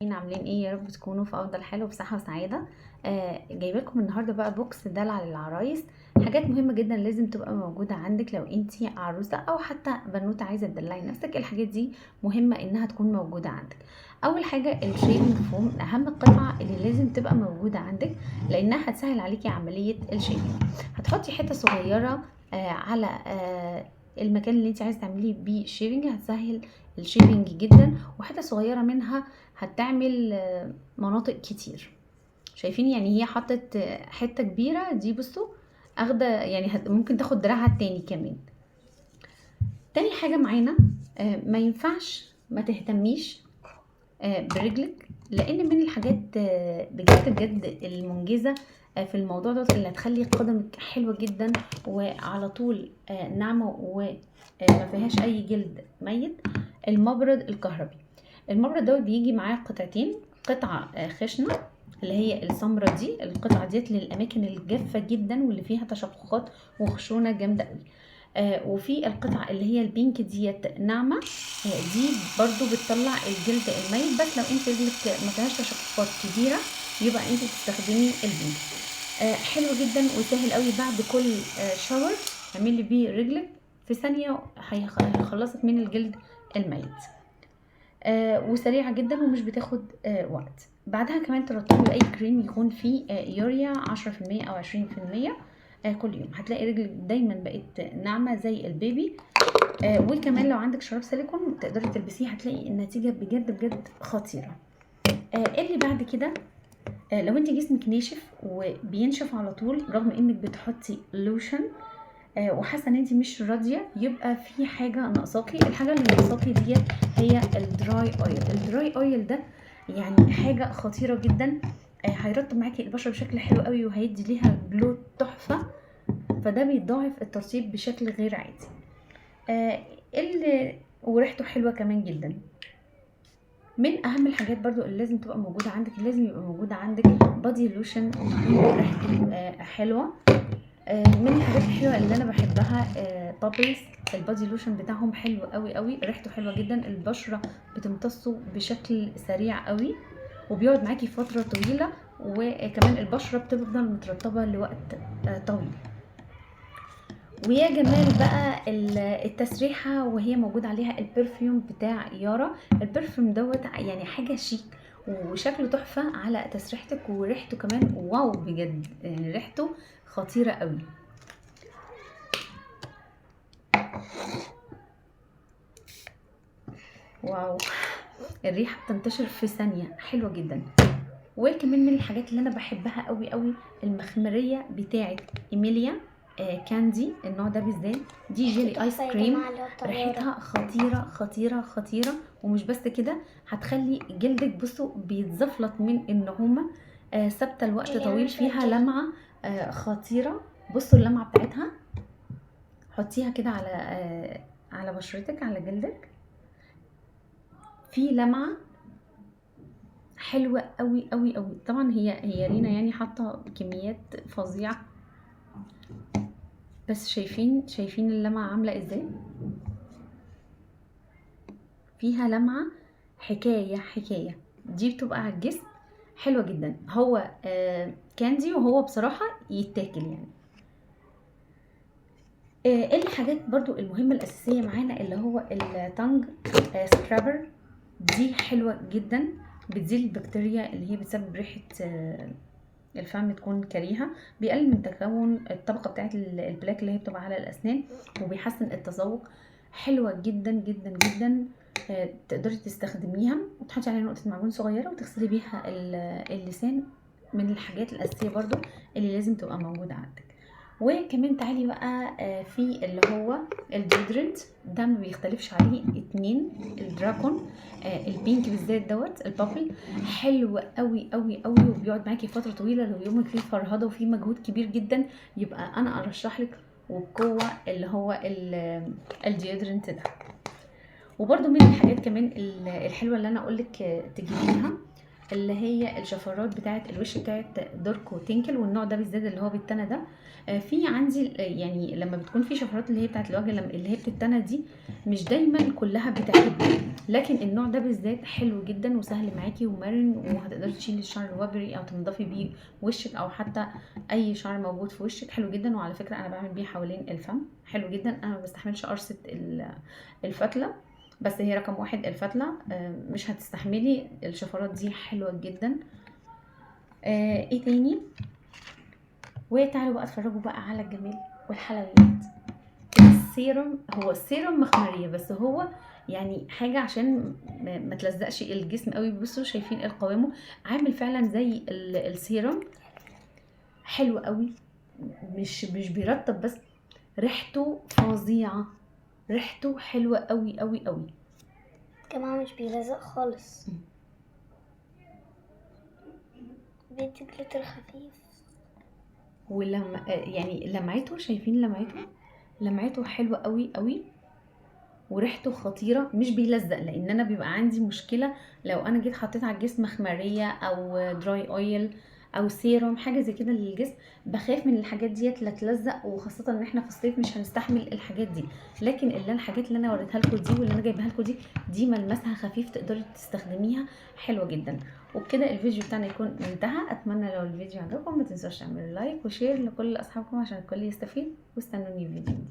عاملين ايه؟ يا رب تكونوا في افضل حال وبصحه وسعاده. جايبه لكم النهارده بقى بوكس دلع للعرايس. حاجات مهمه جدا لازم تبقى موجوده عندك لو انتي عروسه او حتى بنوته عايزه تدلعي نفسك. الحاجات دي مهمه انها تكون موجوده عندك. اول حاجه الشيفنج فوم، اهم القطعه اللي لازم تبقى موجوده عندك لانها هتسهل عليكي عمليه الشيفنج. هتحطي حته صغيره على المكان اللي انت عايزه تعمليه بيه شيفنج، هتسهل الشيفنج جدا، وحته صغيره منها هتعمل مناطق كتير. شايفين؟ يعني هي حطت حته كبيره دي، بصوا اخده يعني ممكن تاخد دراعها التاني كمان. تاني حاجه معانا ما ينفعش ما تهتميش برجلك، لان من الحاجات بجد بجد المنجزه في الموضوع ده اللي هتخلي قدمك حلوه جدا وعلى طول ناعمه وما فيهاش اي جلد ميت. المبرد الكهربي، المبرد ده بيجي معاه قطعتين، قطعه خشنه اللي هي السمرة دي، القطعة ديت للأماكن الجافة جدا واللي فيها تشققات وخشونة جامدة قوي. وفي القطعة اللي هي البينك ديت ناعمة، دي برضو بتطلع الجلد الميت، بس لو انت رجلك ما فيهاش تشققات كبيرة يبقى انت تستخدمي البينك. حلو جدا وسهل قوي. بعد كل شاور اعملي بيه رجلك في ثانية هيخلصك من الجلد الميت. وسريعة جدا ومش بتاخد وقت. بعدها كمان ترطبي اي كريم يكون فيه يوريا 10% او 20%. كل يوم هتلاقي رجلك دايما بقت ناعمة زي البيبي. وكمان لو عندك شراب سيليكون تقدري تلبسيه، هتلاقي النتيجة بجد بجد خطيرة. اللي بعد كده لو انت جسمك ناشف وبينشف على طول رغم انك بتحطي لوشن وحاسه ان انت مش راضيه، يبقى في حاجه ناقصاكي. الحاجه اللي ناقصاكي ديت هي الدراي اويل. الدراي اويل ده يعني حاجه خطيره جدا، هيرطب معاكي البشره بشكل حلو قوي وهيدي ليها جلو تحفه، فده بيضاعف الترطيب بشكل غير عادي. اللي وريحته حلوه كمان جدا. من اهم الحاجات برضو اللي لازم تبقى موجوده عندك، لازم يبقى موجود عندك بادي لوشن ريحته حلوه. من الحاجات الحلوه اللي انا بحبها بابلز، البادي لوشن بتاعهم حلو قوي قوي، ريحته حلوه جدا، البشره بتمتصه بشكل سريع قوي وبيقعد معاكي فتره طويله، وكمان البشره بتفضل مترطبه لوقت طويل. ويا جمال بقى التسريحه وهي موجود عليها البرفيوم بتاع يارا. البرفيوم دوت يعني حاجه شيك وشكله تحفه على تسريحتك، وريحته كمان واو بجد، يعني ريحته خطيره قوي. واو، الريحه بتنتشر في ثانيه، حلوه جدا. وكمان من الحاجات اللي انا بحبها قوي قوي المخمريه بتاعه ايميليا كاندي، النوع ده بالذات، دي جيلي ايس كريم، ريحتها خطيره خطيره خطيره. ومش بس كده، هتخلي جلدك بصوا بيتزفلط من النعومه ثابته لوقت طويل، فيها لمعه خطيره. بصوا اللمعه بتاعتها، حطيها كده على بشرتك، على جلدك، في لمعه حلوه قوي قوي قوي. طبعا هي رينا يعني حاطه كميات فظيعه، بس شايفين اللمعه عامله ازاي؟ فيها لمعه حكايه. دي بتبقى على الجسم حلوه جدا. هو كاندي وهو بصراحه يتاكل يعني. الحاجات برضو المهمه الاساسيه معانا اللي هو التانج سكرابر، دي حلوه جدا، بتزيل البكتيريا اللي هي بتسبب ريحه الفم تكون كريهه، بيقلل من تكون الطبقه بتاعت البلاك اللي هي بتبقى على الاسنان، وبيحسن التذوق. حلوه جدا جدا جدا. تقدري تستخدميها وتحطي عليها نقطه معجون صغيره وتغسلي بيها اللسان. من الحاجات الاساسيه برضو اللي لازم تبقى موجوده عندك. وكمان تعالي بقى في اللي هو الديودرنت، ده ما بيختلفش عليه اتنين، الدراكون البينك بالذات دوت البابل، حلو قوي قوي قوي وبيقعد معاكي فتره طويله. لو يومك فيه فرهضه وفيه مجهود كبير جدا يبقى انا ارشح لك وبقوه اللي هو الديودرنت ده. وبرده من الحاجات كمان الحلوه اللي انا اقول لك تجيبيها اللي هي الشفرات بتاعه الوش بتاعه دوركو تينكل، والنوع ده بالذات اللي هو بالتنى ده. في عندي يعني لما بتكون في شفرات اللي هي بتاعه الوجه اللي هي بتتنى دي مش دايما كلها بتعجبني، لكن النوع ده بالذات حلو جدا وسهل معاكي ومرن، وهتقدري تشيلي الشعر الوبري او تنضفي بيه وشك، او حتى اي شعر موجود في وشك. حلو جدا. وعلى فكره انا بعمل بيه حوالين الفم، حلو جدا. انا ما بستحملش قرصه الفتله، بس هي رقم واحد الفتله مش هتستحملي الشفرات دي، حلوه جدا. ايه تاني؟ وتعالوا بقى اتفرجوا بقى على الجمال والحلويات. السيروم، هو السيروم مخمريه، بس هو يعني حاجه عشان ما تلزقش الجسم قوي. بصوا شايفين القوامه عامل فعلا زي السيروم، حلو قوي. مش بيرطب بس، ريحته فظيعه، ريحته حلوه قوي قوي قوي. كمان مش بيلزق خالص، بيدي جليتر خفيف. ولما يعني لمعته، شايفين لمعته حلوه قوي قوي، وريحته خطيره. مش بيلزق، لان انا بيبقى عندي مشكله لو انا جيت حطيت على الجسم مخمريه او دراي اويل او سيروم حاجه زي كده للجسم، بخاف من الحاجات ديت لا تلزق، وخاصه ان احنا في الصيف مش هنستحمل الحاجات دي. لكن الحاجات اللي انا وريتها لكم دي واللي انا جايبها لكم دي ملمسها خفيف، تقدري تستخدميها، حلوه جدا. وبكده الفيديو بتاعنا يكون انتهى. اتمنى لو الفيديو عجبكم ما تنسوش تعملوا لايك وشير لكل اصحابكم عشان الكل يستفيد، واستنوني في فيديو جديد.